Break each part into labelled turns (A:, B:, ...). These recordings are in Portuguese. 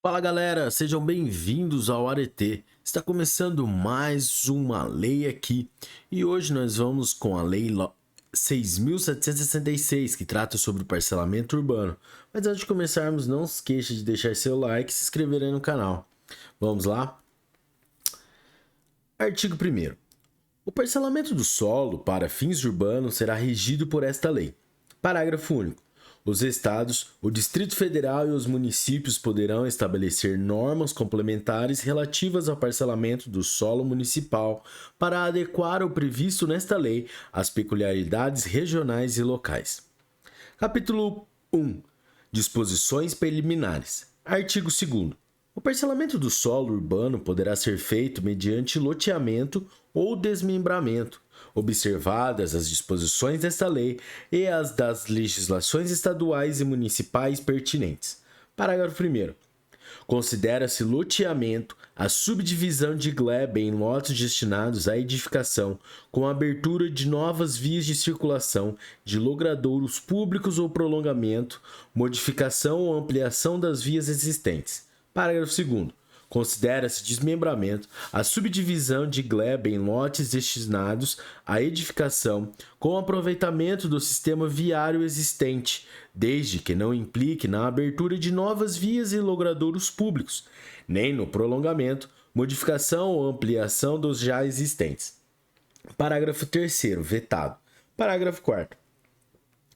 A: Fala galera, sejam bem-vindos ao Areté. Está começando mais uma lei aqui e hoje nós vamos com a Lei 6.766, que trata sobre o parcelamento urbano. Mas antes de começarmos, não se esqueça de deixar seu like e se inscrever aí no canal. Vamos lá? Artigo 1º. O parcelamento do solo para fins urbanos será regido por esta lei. Parágrafo único. Os estados, o Distrito Federal e os municípios poderão estabelecer normas complementares relativas ao parcelamento do solo municipal para adequar o previsto nesta lei às peculiaridades regionais e locais. Capítulo 1. Disposições preliminares. Artigo 2º. O parcelamento do solo urbano poderá ser feito mediante loteamento ou desmembramento, observadas as disposições desta lei e as das legislações estaduais e municipais pertinentes. Parágrafo 1º. Considera-se loteamento a subdivisão de gleba em lotes destinados à edificação, com a abertura de novas vias de circulação, de logradouros públicos ou prolongamento, modificação ou ampliação das vias existentes. Parágrafo 2º. Considera-se desmembramento a subdivisão de gleba em lotes destinados à edificação com aproveitamento do sistema viário existente, desde que não implique na abertura de novas vias e logradouros públicos, nem no prolongamento, modificação ou ampliação dos já existentes. Parágrafo 3º. Vetado. Parágrafo 4º.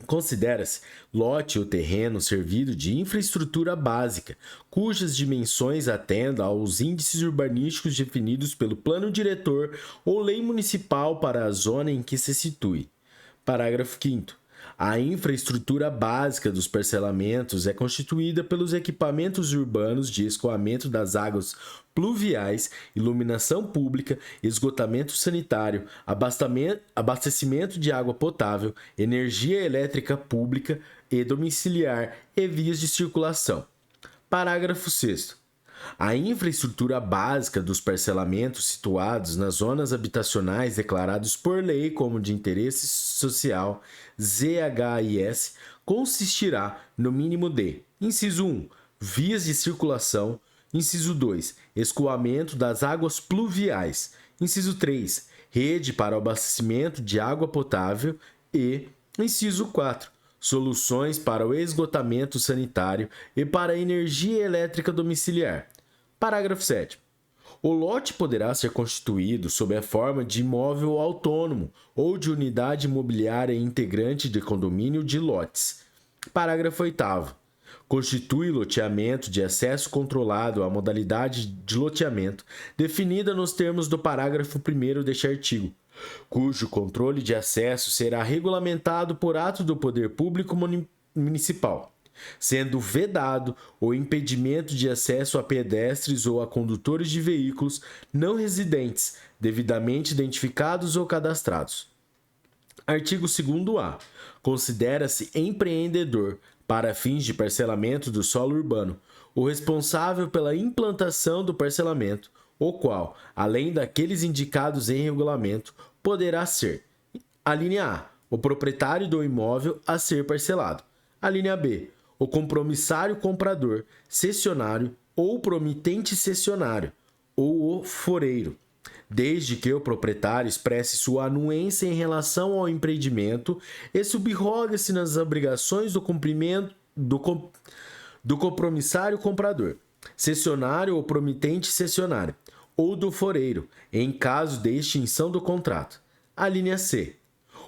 A: Considera-se lote ou terreno servido de infraestrutura básica, cujas dimensões atendam aos índices urbanísticos definidos pelo plano diretor ou lei municipal para a zona em que se situe. Parágrafo 5º. A infraestrutura básica dos parcelamentos é constituída pelos equipamentos urbanos de escoamento das águas pluviais, iluminação pública, esgotamento sanitário, abastecimento de água potável, energia elétrica pública e domiciliar e vias de circulação. Parágrafo 6º. A infraestrutura básica dos parcelamentos situados nas zonas habitacionais declarados por lei como de interesse social, ZHIS, consistirá no mínimo de: inciso 1, vias de circulação; inciso 2, escoamento das águas pluviais; inciso 3, rede para o abastecimento de água potável; e inciso 4, soluções para o esgotamento sanitário e para a energia elétrica domiciliar. Parágrafo 7º. O lote poderá ser constituído sob a forma de imóvel autônomo ou de unidade imobiliária integrante de condomínio de lotes. Parágrafo 8º. Constitui loteamento de acesso controlado a modalidade de loteamento definida nos termos do parágrafo 1º deste artigo, cujo controle de acesso será regulamentado por ato do poder público municipal, sendo vedado o impedimento de acesso a pedestres ou a condutores de veículos não residentes, devidamente identificados ou cadastrados. Artigo 2º-A. Considera-se empreendedor, para fins de parcelamento do solo urbano, o responsável pela implantação do parcelamento, o qual, além daqueles indicados em regulamento, poderá ser: a linha A, o proprietário do imóvel a ser parcelado; a linha B, o compromissário comprador, cessionário ou promitente cessionário, ou o foreiro, desde que o proprietário expresse sua anuência em relação ao empreendimento e subrogue-se nas obrigações do cumprimento do compromissário comprador, cessionário ou promitente cessionário, ou do foreiro, em caso de extinção do contrato. A linha C,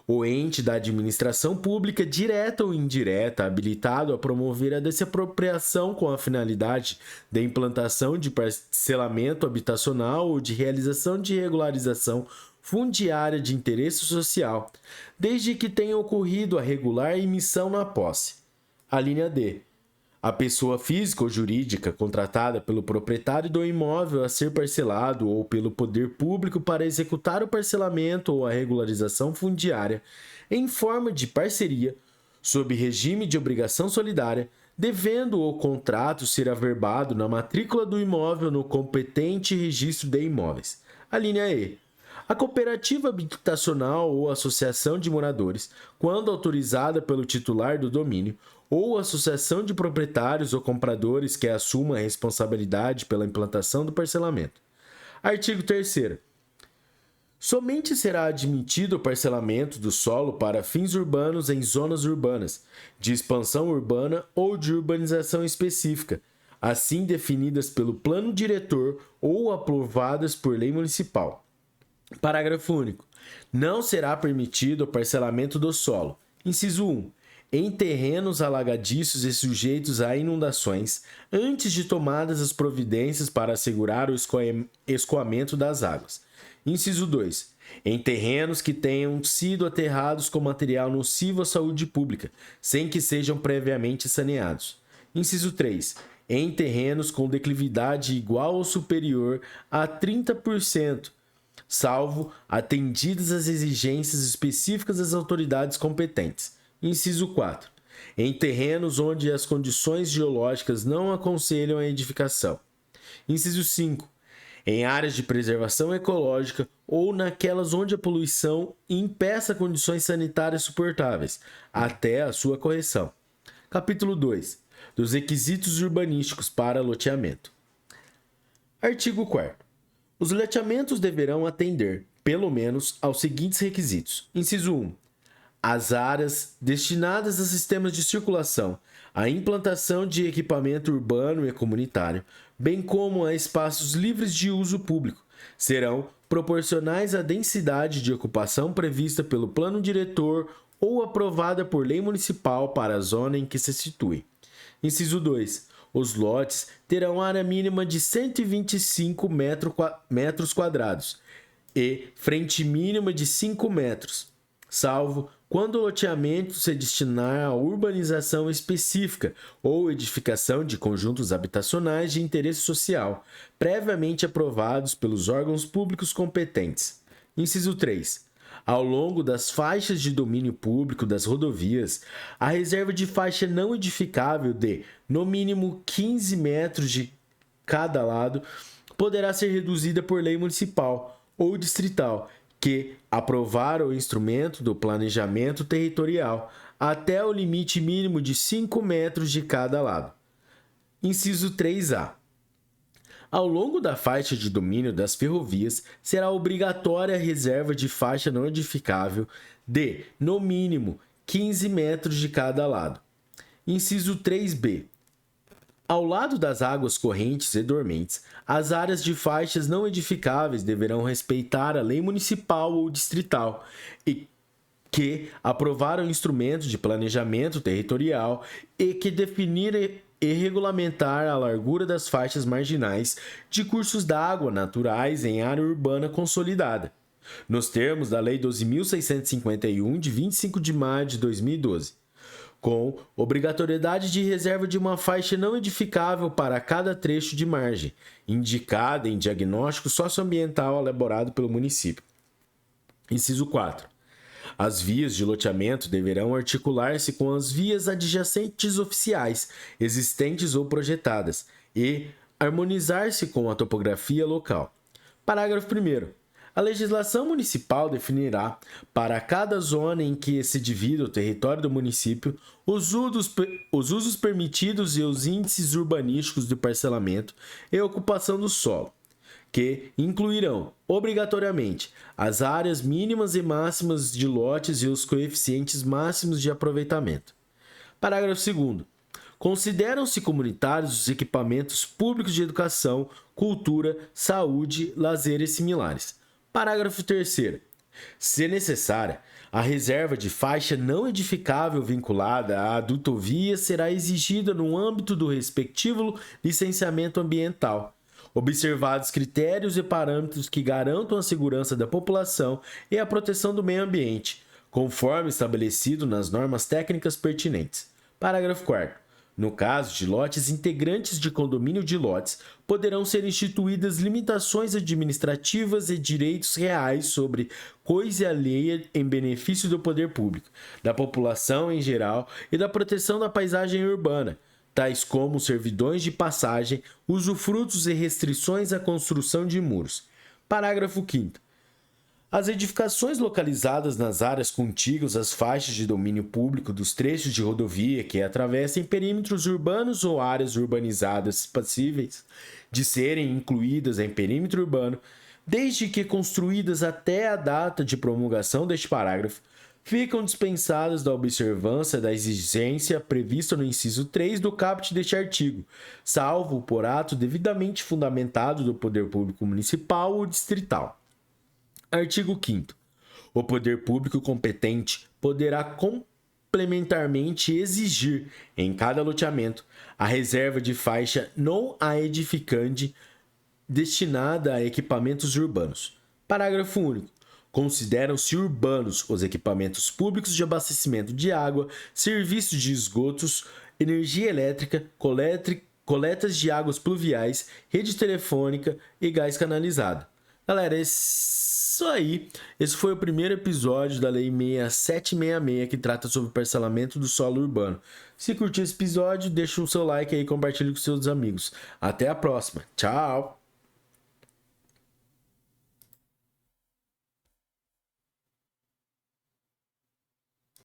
A: o ente da administração pública, direta ou indireta, habilitado a promover a desapropriação com a finalidade de implantação de parcelamento habitacional ou de realização de regularização fundiária de interesse social, desde que tenha ocorrido a regular emissão na posse. A linha D, a pessoa física ou jurídica contratada pelo proprietário do imóvel a ser parcelado ou pelo poder público para executar o parcelamento ou a regularização fundiária em forma de parceria, sob regime de obrigação solidária, devendo o contrato ser averbado na matrícula do imóvel no competente registro de imóveis. A linha E, A cooperativa habitacional ou associação de moradores, quando autorizada pelo titular do domínio, ou associação de proprietários ou compradores que assumam a responsabilidade pela implantação do parcelamento. Artigo 3º. Somente será admitido o parcelamento do solo para fins urbanos em zonas urbanas, de expansão urbana ou de urbanização específica, assim definidas pelo plano diretor ou aprovadas por lei municipal. Parágrafo único. Não será permitido o parcelamento do solo. Inciso 1. Em terrenos alagadiços e sujeitos a inundações, antes de tomadas as providências para assegurar o escoamento das águas. Inciso 2. Em terrenos que tenham sido aterrados com material nocivo à saúde pública, sem que sejam previamente saneados. Inciso 3. Em terrenos com declividade igual ou superior a 30%, salvo atendidas as exigências específicas das autoridades competentes. Inciso 4. Em terrenos onde as condições geológicas não aconselham a edificação. Inciso 5. Em áreas de preservação ecológica ou naquelas onde a poluição impeça condições sanitárias suportáveis, até a sua correção. Capítulo 2. Dos requisitos urbanísticos para loteamento. Artigo 4º. Os loteamentos deverão atender, pelo menos, aos seguintes requisitos. Inciso 1. As áreas destinadas a sistemas de circulação, a implantação de equipamento urbano e comunitário, bem como a espaços livres de uso público, serão proporcionais à densidade de ocupação prevista pelo plano diretor ou aprovada por lei municipal para a zona em que se situe. Inciso 2. Os lotes terão área mínima de 125 metros quadrados e frente mínima de 5 metros, salvo quando o loteamento se destinar a urbanização específica ou edificação de conjuntos habitacionais de interesse social, previamente aprovados pelos órgãos públicos competentes. Inciso 3. Ao longo das faixas de domínio público das rodovias, a reserva de faixa não edificável de, no mínimo, 15 metros de cada lado poderá ser reduzida por lei municipal ou distrital, que aprovar o instrumento do planejamento territorial até o limite mínimo de 5 metros de cada lado. Inciso 3A. Ao longo da faixa de domínio das ferrovias, será obrigatória a reserva de faixa não edificável de, no mínimo, 15 metros de cada lado. Inciso 3B. Ao lado das águas correntes e dormentes, as áreas de faixas não edificáveis deverão respeitar a lei municipal ou distrital e que aprovar o instrumento de planejamento territorial e que definir e regulamentar a largura das faixas marginais de cursos d'água naturais em área urbana consolidada, nos termos da Lei 12.651, de 25 de maio de 2012. Com obrigatoriedade de reserva de uma faixa não edificável para cada trecho de margem, indicada em diagnóstico socioambiental elaborado pelo município. Inciso 4. As vias de loteamento deverão articular-se com as vias adjacentes oficiais, existentes ou projetadas, e harmonizar-se com a topografia local. Parágrafo 1º. A legislação municipal definirá, para cada zona em que se divida o território do município, os usos permitidos e os índices urbanísticos de parcelamento e ocupação do solo, que incluirão, obrigatoriamente, as áreas mínimas e máximas de lotes e os coeficientes máximos de aproveitamento. Parágrafo 2º. Consideram-se comunitários os equipamentos públicos de educação, cultura, saúde, lazer e similares. Parágrafo 3º. Se necessária, a reserva de faixa não edificável vinculada à dutovia será exigida no âmbito do respectivo licenciamento ambiental, observados critérios e parâmetros que garantam a segurança da população e a proteção do meio ambiente, conforme estabelecido nas normas técnicas pertinentes. Parágrafo 4º. No caso de lotes integrantes de condomínio de lotes, poderão ser instituídas limitações administrativas e direitos reais sobre coisa alheia em benefício do poder público, da população em geral e da proteção da paisagem urbana, tais como servidões de passagem, usufrutos e restrições à construção de muros. Parágrafo 5º. As edificações localizadas nas áreas contíguas às faixas de domínio público dos trechos de rodovia que atravessem perímetros urbanos ou áreas urbanizadas passíveis de serem incluídas em perímetro urbano, desde que construídas até a data de promulgação deste parágrafo, ficam dispensadas da observância da exigência prevista no inciso 3 do caput deste artigo, salvo por ato devidamente fundamentado do poder público municipal ou distrital. Artigo 5º. O poder público competente poderá complementarmente exigir, em cada loteamento, a reserva de faixa não a edificante destinada a equipamentos urbanos. Parágrafo único. Consideram-se urbanos os equipamentos públicos de abastecimento de água, serviços de esgotos, energia elétrica, coletas de águas pluviais, rede telefônica e gás canalizado. Galera, é isso aí. Esse foi o primeiro episódio da Lei 6766, que trata sobre o parcelamento do solo urbano. Se curtiu esse episódio, deixa o seu like aí e compartilhe com seus amigos. Até a próxima. Tchau!